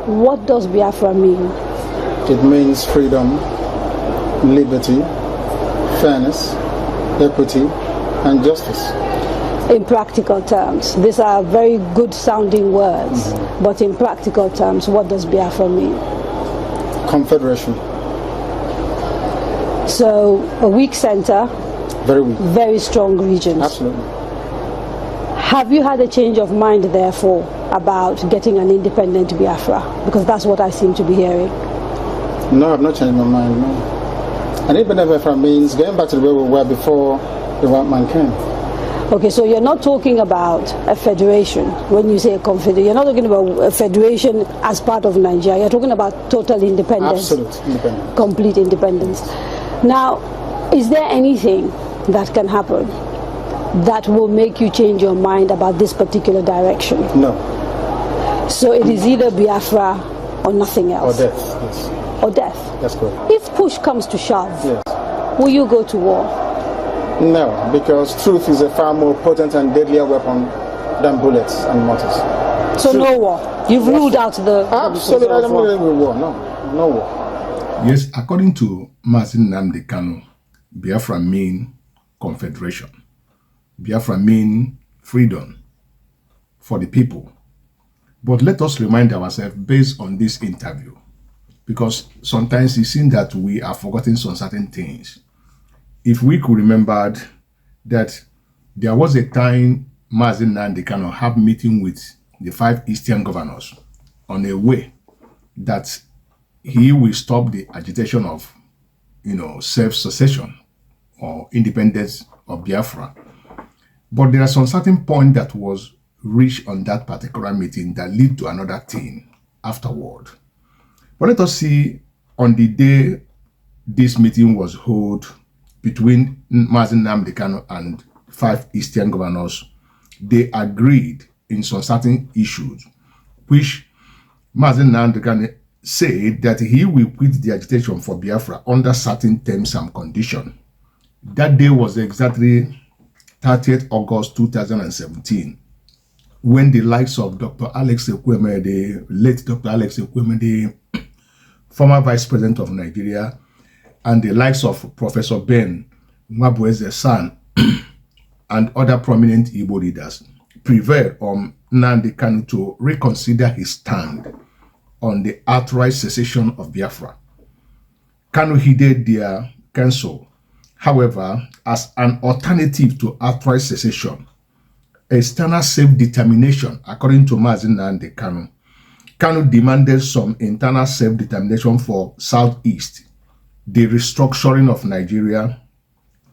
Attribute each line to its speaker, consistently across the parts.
Speaker 1: what does Biafra mean?
Speaker 2: It means freedom, liberty, fairness, equity, and justice.
Speaker 1: In practical terms, these are very good sounding words, but in practical terms, what does Biafra mean?
Speaker 2: Confederation.
Speaker 1: So a weak center,
Speaker 2: Very weak.
Speaker 1: very strong regions.
Speaker 2: Absolutely.
Speaker 1: Have you had a change of mind, therefore, about getting an independent Biafra? Because that's what I seem to be hearing.
Speaker 2: No, I've not changed my mind, no. And independent Biafra means going back to the way we were before the white man came.
Speaker 1: Okay, so you're not talking about a federation when you say a confederation. You're not talking about a federation as part of Nigeria. You're talking about total independence.
Speaker 2: Absolute independence.
Speaker 1: Complete independence. Now, is there anything that can happen that will make you change your mind about this particular direction?
Speaker 2: No.
Speaker 1: So it is either Biafra or nothing
Speaker 2: Or
Speaker 1: else.
Speaker 2: death, yes.
Speaker 1: Or death.
Speaker 2: That's good.
Speaker 1: If push comes to shove,
Speaker 2: Yes.
Speaker 1: will you go to war?
Speaker 2: No, because truth is a far more potent and deadlier weapon than bullets and mortars.
Speaker 1: So no war. You've ruled out the
Speaker 2: Absolutely, I don't believe in war. No, no war.
Speaker 3: Yes, according to MAZI NNAMDI KANU, Biafra mean confederation. Biafra mean freedom for the people. But let us remind ourselves based on this interview, because sometimes it seems that we are forgetting some certain things. If we could remember that there was a time MAZI NNAMDI KANU had meeting with the 5 Eastern governors on a way that he will stop the agitation of, self-secession or independence of Biafra. But there are some certain point that was reached on that particular meeting that lead to another thing afterward. But let us see on the day this meeting was held between MAZI NNAMDI KANU and 5 Eastern governors, they agreed in some certain issues, which MAZI NNAMDI KANU said that he will quit the agitation for Biafra under certain terms and conditions. That day was exactly 30th August 2017, when the likes of Dr. Alex Ekwueme, the late Dr. Alex Ekwueme, the former Vice President of Nigeria, and the likes of Professor Ben Nwabueze SAN and other prominent Igbo leaders prevailed on Nnamdi Kanu to reconsider his stand on the outright secession of Biafra. Kanu heeded their counsel. However, as an alternative to outright secession, external self-determination, according to MAZI NNAMDI KANU, Kanu demanded some internal self-determination for Southeast, the restructuring of Nigeria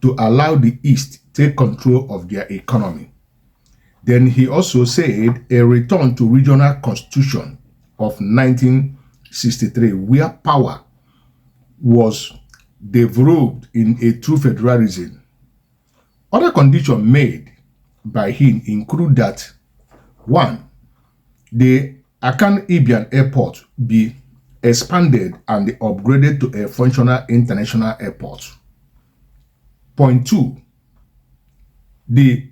Speaker 3: to allow the East take control of their economy. Then he also said a return to regional constitution of 1963, where power was devolved in a true federalism. Other conditions made by him include that 1. The Akan Ibian Airport be expanded and upgraded to a functional international airport. Point 2. The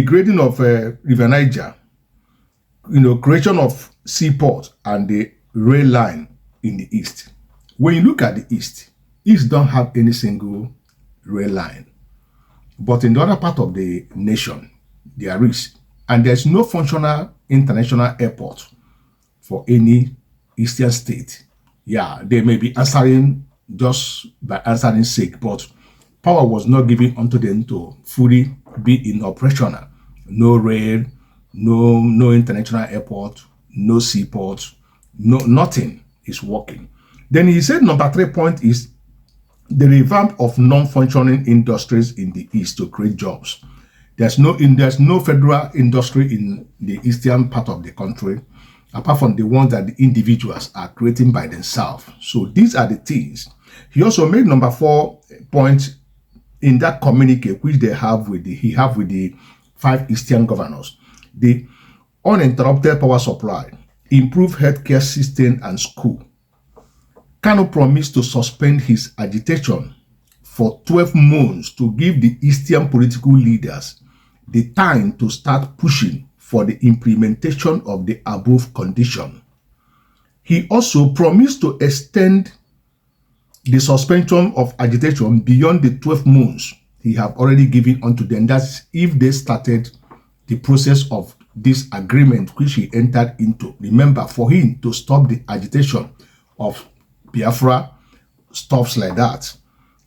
Speaker 3: grading of River Niger, creation of seaport and the rail line in the East. When you look at the East don't have any single rail line. But in the other part of the nation, there is. And there's no functional international airport for any Eastern state. Yeah, they may be answering just by answering sake, but power was not given unto them to fully be in operational. No rail, no international airport, no seaport, nothing is working. Then he said number 3 point is the revamp of non-functioning industries in the East to create jobs. There's no federal industry in the eastern part of the country, apart from the ones that the individuals are creating by themselves. So these are the things. He also made number 4 point in that communique which he have with the 5 Eastern governors. The uninterrupted power supply, improved healthcare system and school. Kanu promised to suspend his agitation for 12 months to give the Eastern political leaders the time to start pushing for the implementation of the above condition. he also promised to extend the suspension of agitation beyond the 12 months he have already given unto them. That's if they started the process of this agreement which he entered into. Remember, for him to stop the agitation of Biafra, stuffs like that,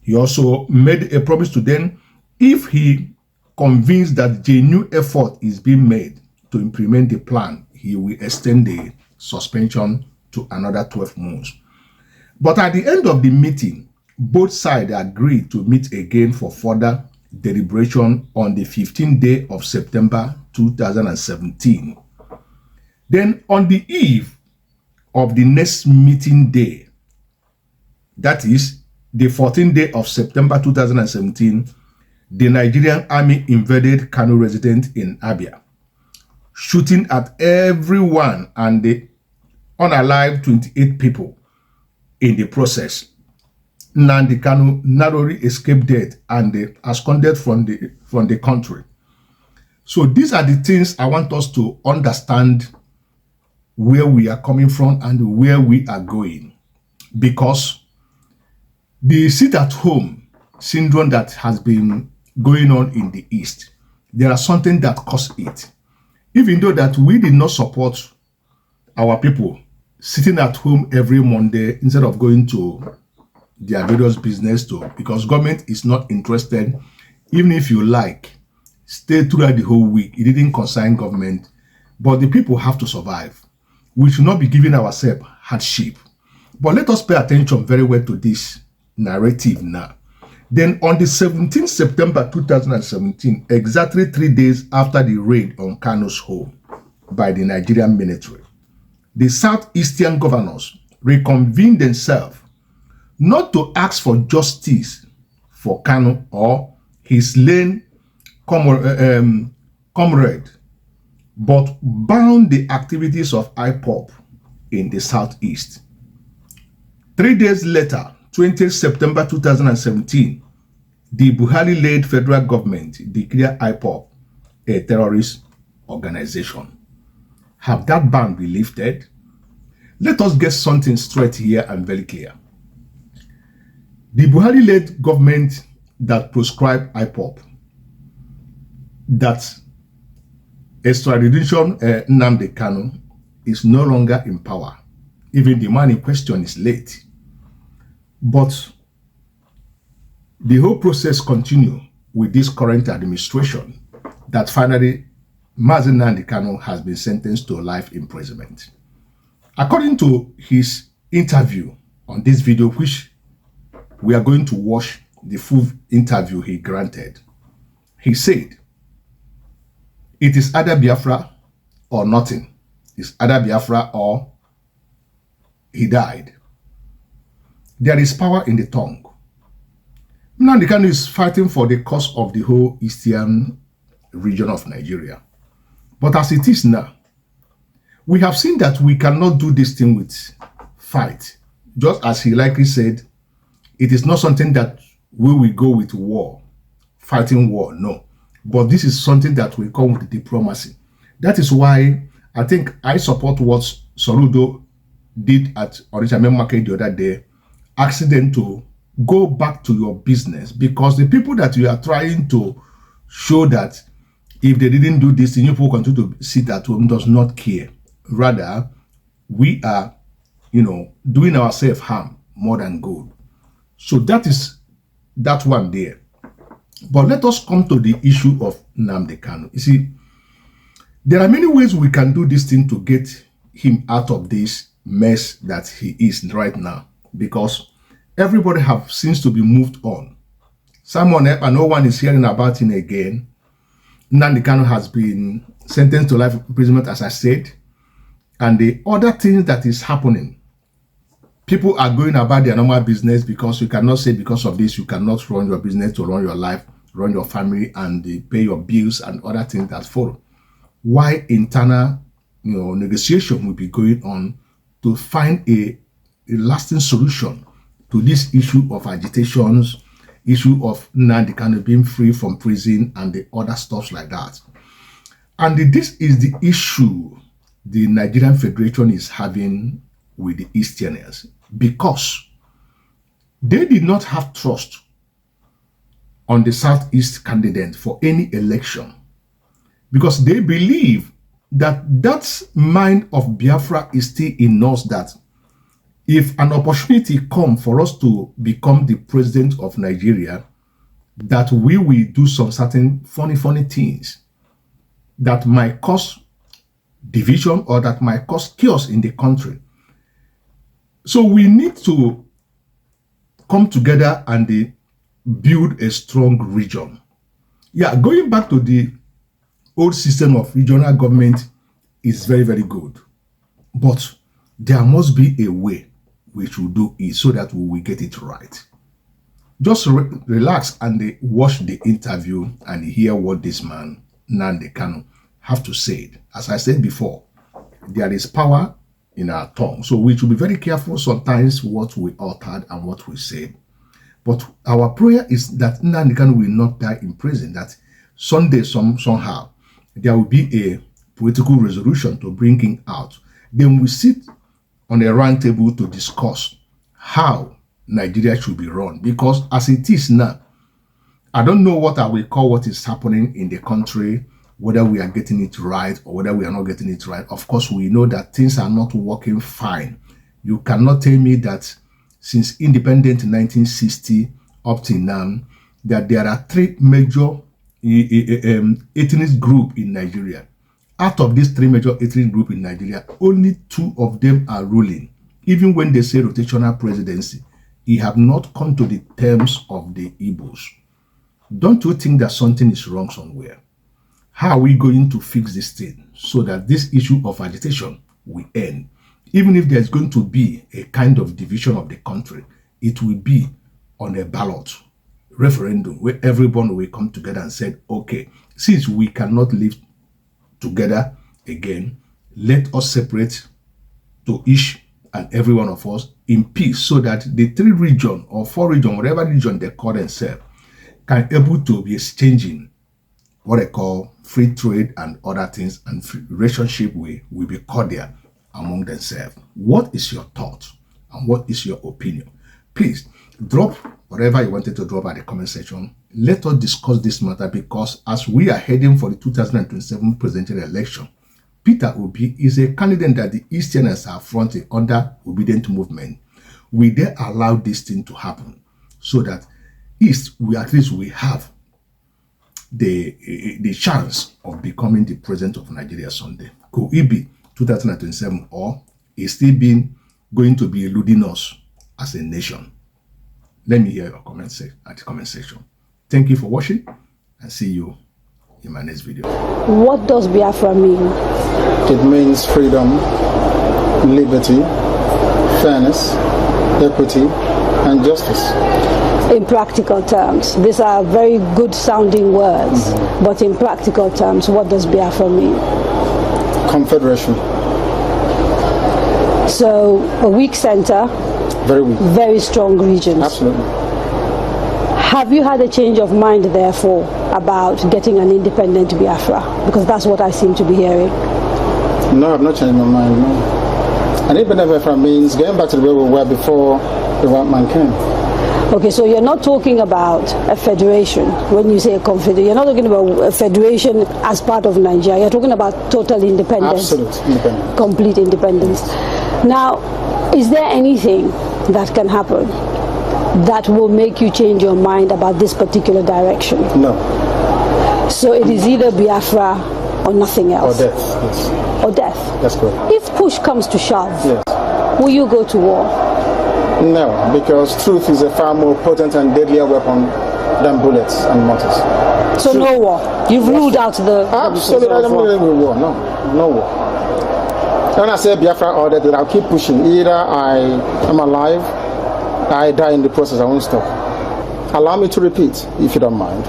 Speaker 3: he also made a promise to them if he convinced that genuine effort is being made to implement the plan, he will extend the suspension to another 12 months. But at the end of the meeting, both sides agreed to meet again for further deliberation on the 15th day of September 2017. Then on the eve of the next meeting day, that is the 14th day of September 2017, the Nigerian army invaded Kanu residence in Abia, shooting at everyone and the unalived 28 people in the process. Nnamdi Kanu narrowly escaped death and they absconded from the country. So these are the things I want us to understand, where we are coming from and where we are going. Because the sit-at-home syndrome that has been going on in the East, there are something that caused it. Even though that we did not support our people sitting at home every Monday instead of going to their various business too, because government is not interested. Even if you like, stay throughout the whole week. It didn't concern government, but the people have to survive. We should not be giving ourselves hardship. But let us pay attention very well to this narrative now. Then on the 17th September 2017, exactly 3 days after the raid on Kanu's home by the Nigerian military, the Southeastern governors reconvened themselves not to ask for justice for Kanu or his slain comrade, but bound the activities of IPOB in the Southeast. 3 days later, 20th September 2017, the Buhari-led federal government declared IPOB a terrorist organization. Have that ban been lifted? Let us get something straight here and very clear. The Buhari-led government that proscribed IPOB, that extradition Nnamdi Kanu, is no longer in power. Even the man in question is late. But the whole process continues with this current administration that finally Mazi Nnamdi Kanu has been sentenced to life imprisonment. According to his interview on this video, which we are going to watch the full interview he granted, he said, it is either Biafra or nothing. It's either Biafra or he died. There is power in the tongue. Nnamdi Kanu is fighting for the cause of the whole eastern region of Nigeria. But as it is now, we have seen that we cannot do this thing with fight. Just as he likely said, it is not something that we will go with war, fighting war, no. But this is something that will come with diplomacy. That is why I think I support what Soludo did at Onitsha Market the other day, asking them to go back to your business, because the people that you are trying to show that if they didn't do this, the new people continue to sit at home does not care. Rather, we are, doing ourselves harm more than good. So that is that one there. But let us come to the issue of Nnamdi Kanu. You see, there are many ways we can do this thing to get him out of this mess that he is right now, because everybody seems to be moved on. Someone else, and no one is hearing about him again. Nnamdi Kanu has been sentenced to life imprisonment, as I said, and the other things that is happening. People are going about their normal business, because you cannot say because of this you cannot run your business, to run your life, run your family, and pay your bills and other things that follow. Why internal negotiation will be going on to find a lasting solution to this issue of agitations, issue of Nnamdi Kanu being free from prison and the other stuff like that. And this is the issue the Nigerian Federation is having with the Easterners because they did not have trust on the Southeast candidate for any election because they believe that that mind of Biafra is still in us, that if an opportunity comes for us to become the president of Nigeria, that we will do some certain funny things that might cause division or that might cause chaos in the country. So we need to come together and build a strong region. Yeah, going back to the old system of regional government is very, very good. But there must be a way we should do it so that we will get it right. Just relax and watch the interview and hear what this man, Nnamdi Kanu, have to say. As I said before, there is power in our tongue. So we should be very careful sometimes what we uttered and what we say. But our prayer is that Nnamdi Kanu will not die in prison, that someday, somehow, there will be a political resolution to bring him out. Then we sit on a round table to discuss how Nigeria should be run. Because as it is now, I don't know what I will call what is happening in the country, whether we are getting it right or whether we are not getting it right. Of course, we know that things are not working fine. You cannot tell me that since independence in 1960 up till now, that there are three major ethnic groups in Nigeria. Out of these three major ethnic groups in Nigeria, only two of them are ruling. Even when they say rotational presidency, it have not come to the terms of the Igbos. Don't you think that something is wrong somewhere? How are we going to fix this thing so that this issue of agitation will end? Even if there's going to be a kind of division of the country, it will be on a ballot referendum where everyone will come together and say, okay, since we cannot live together again, let us separate to each and every one of us in peace so that the three region or four region, whatever region they call themselves, can able to be exchanging what they call free trade and other things, and relationship will be cordial among themselves. What is your thought and what is your opinion? Please drop whatever you wanted to drop at the comment section. Let us discuss this matter, because as we are heading for the 2027 presidential election, Peter Obi is a candidate that the Easterners are fronting under obedient movement. Will they allow this thing to happen so that East, we at least we have the chance of becoming the president of Nigeria someday? Could it be 2027, or is still going to be eluding us as a nation? Let me hear your comments at the comment section. Thank you for watching, and see you in my next video.
Speaker 1: What does Biafra mean?
Speaker 2: It means freedom, liberty, fairness, equity, and justice.
Speaker 1: In practical terms, these are very good sounding words, but in practical terms, what does Biafra mean?
Speaker 2: Confederation.
Speaker 1: So a weak center,
Speaker 2: very weak,
Speaker 1: very strong regions.
Speaker 2: Absolutely.
Speaker 1: Have you had a change of mind, therefore, about getting an independent Biafra? Because that's what I seem to be hearing.
Speaker 2: No, I've not changed my mind, no. An independent Biafra means getting back to the way we were before the white man came.
Speaker 1: Okay, so you're not talking about a federation when you say a confederation. You're not talking about a federation as part of Nigeria. You're talking about total independence.
Speaker 2: Absolute independence.
Speaker 1: Complete independence. Now, is there anything that can happen that will make you change your mind about this particular direction?
Speaker 2: No.
Speaker 1: So it is either Biafra or nothing else?
Speaker 2: Or death, yes.
Speaker 1: Or death?
Speaker 2: That's correct.
Speaker 1: If push comes to shove,
Speaker 2: yes,
Speaker 1: will you go to war?
Speaker 2: No, because truth is a far more potent and deadlier weapon than bullets and mortars.
Speaker 1: So truth. No war? You've ruled out the...
Speaker 2: Absolutely, I don't believe in war, no war. When I say Biafra or death, I'll keep pushing. Either I am alive, I die in the process, I won't stop. Allow me to repeat, if you don't mind.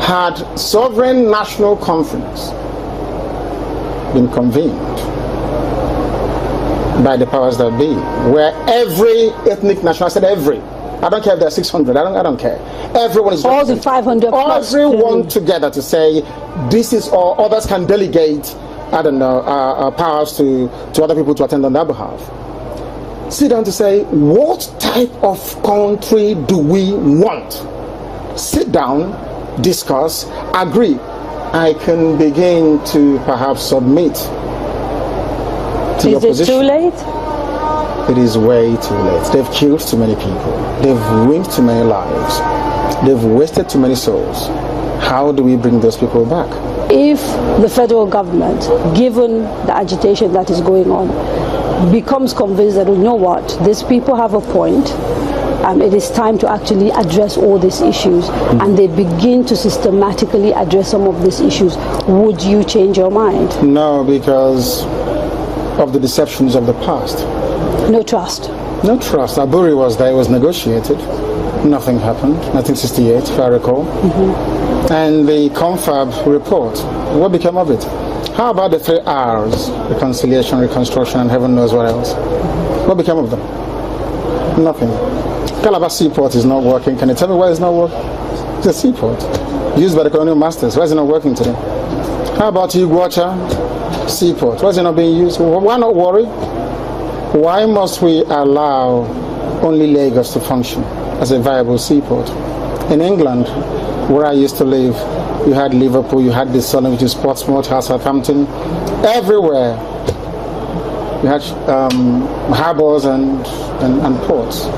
Speaker 2: Had sovereign national conference been convened by the powers that be, where every ethnic nation, I said every, I don't care if there are 600, I don't care. Everyone is
Speaker 1: all the 500 plus.
Speaker 2: Everyone together to say this is all. Others can delegate, I don't know, powers to other people to attend on their behalf. sit down to say, what type of country do we want? Sit down, discuss, agree. I can begin to perhaps submit to your position.
Speaker 1: Is it too late?
Speaker 2: It is way too late. They've killed too many people. They've ruined too many lives. They've wasted too many souls. How do we bring those people back?
Speaker 1: If the federal government, given the agitation that is going on, becomes convinced that, you know what, these people have a point, it is time to actually address all these issues, and they begin to systematically address some of these issues, would you change your mind?
Speaker 2: No, because of the deceptions of the past.
Speaker 1: No trust.
Speaker 2: No trust. Aburi was there, it was negotiated. Nothing happened. 1968, if I recall. And the confab report, what became of it? How about the 3 R's? Reconciliation, reconstruction, and heaven knows what else. What became of them? Nothing. Calabar Seaport is not working. Can you tell me why it's not working? It's a seaport used by the colonial masters. Why is it not working today? How about Iguacha Seaport? Why is it not being used? Why not worry? Why must we allow only Lagos to function as a viable seaport? In England, where I used to live, you had Liverpool, you had the Sun, which is Portsmouth, Southampton, everywhere. You had harbors and ports.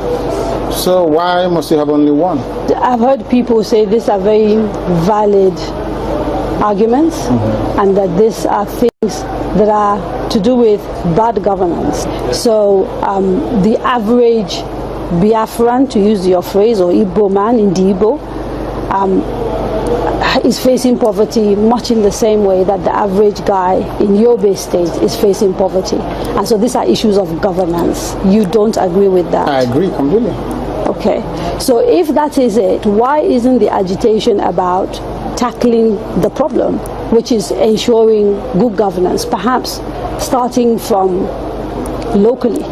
Speaker 2: So why must you have only one?
Speaker 1: I've heard people say these are very valid arguments, and that these are things that are to do with bad governance. So the average Biafran, to use your phrase, or Igbo man in the Igbo, is facing poverty much in the same way that the average guy in Yobe State is facing poverty. And so these are issues of governance. You don't agree with that?
Speaker 2: I agree completely.
Speaker 1: Okay. So if that is it, why isn't the agitation about tackling the problem, which is ensuring good governance, perhaps starting from locally?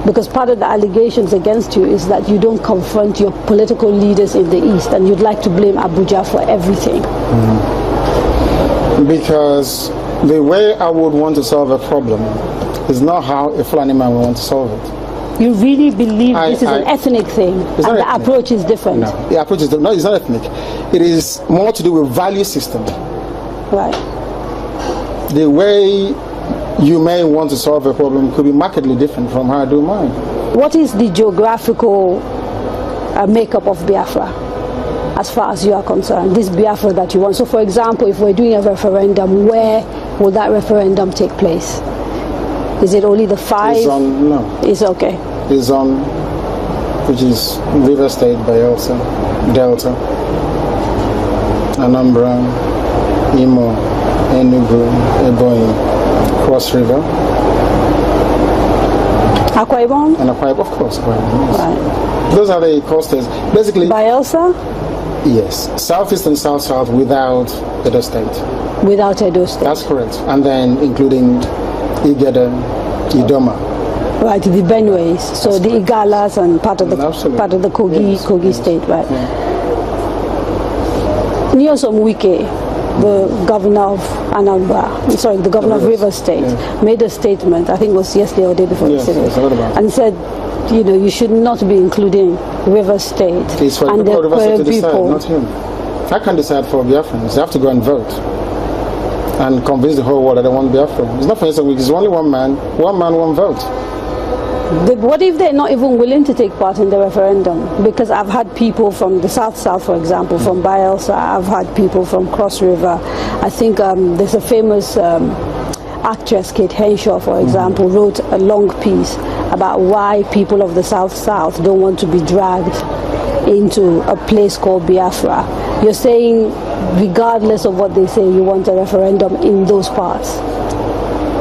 Speaker 1: Because part of the allegations against you is that you don't confront your political leaders in the East, and you'd like to blame Abuja for everything.
Speaker 2: Because the way I would want to solve a problem is not how a Fulani man would want to solve it.
Speaker 1: You really believe this is an ethnic thing, and the approach is different?
Speaker 2: No, the approach is different. No, it's not ethnic. It is more to do with value system.
Speaker 1: Right.
Speaker 2: The way you may want to solve a problem could be markedly different from how I do mine.
Speaker 1: What is the geographical makeup of Biafra, as far as you are concerned, this Biafra that you want? So for example, if we're doing a referendum, where will that referendum take place? Is it only the 5?
Speaker 2: It's on, no.
Speaker 1: It's okay.
Speaker 2: It's on, which is River State, Bayelsa, Delta, Anambra, Imo, Enugu, Ebonyi, Cross River.
Speaker 1: Akwa Ibom?
Speaker 2: And Akwa Ibom, of course. Akwa Ibom, yes.
Speaker 1: Right.
Speaker 2: Those are the coasters. Basically,
Speaker 1: Bayelsa?
Speaker 2: Yes. Southeast and South-South without Edo State.
Speaker 1: Without Edo State.
Speaker 2: That's correct. And then including Igede, Idoma.
Speaker 1: Right, the Benues. So that's the Igalas and part of the Kogi,
Speaker 2: yes,
Speaker 1: Kogi
Speaker 2: yes,
Speaker 1: State, right?
Speaker 2: Yeah.
Speaker 1: Nyosom Wike, the governor of Anambra, sorry, the governor of River State, made a statement, I think it was yesterday or day before yesterday, and said, you know, you should not be including River State.
Speaker 2: It's for the people of River State to decide, not him. I can't decide for Biafrans. They have to go and vote and convince the whole world that they want Biafra. It's not for instance, it's only one man, one vote.
Speaker 1: What if they're not even willing to take part in the referendum? Because I've had people from the South, for example, from Bayelsa. I've had people from Cross River. I think there's a famous actress, Kate Henshaw, for example, wrote a long piece about why people of the South don't want to be dragged into a place called Biafra. You're saying, regardless of what they say, you want a referendum in those parts?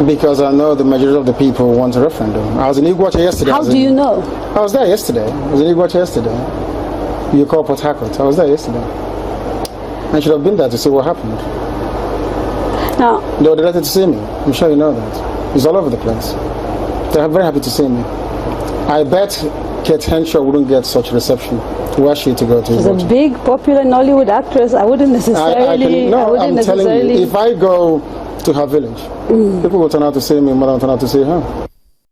Speaker 2: Because I know the majority of the people want a referendum. I was in Iguacha yesterday.
Speaker 1: How do you know?
Speaker 2: I was there yesterday. I was in Iguacha yesterday. You call Port Harcourt. I was there yesterday. I should have been there to see what happened.
Speaker 1: Now,
Speaker 2: they were delighted to see me. I'm sure you know that. It's all over the place. They're very happy to see me. I bet Kate Henshaw wouldn't get such reception. Where she to go to?
Speaker 1: She's a big, popular Nollywood actress. I wouldn't necessarily.
Speaker 2: I'm telling you, if I go to her village, people will turn out to see me more than turn out to see her.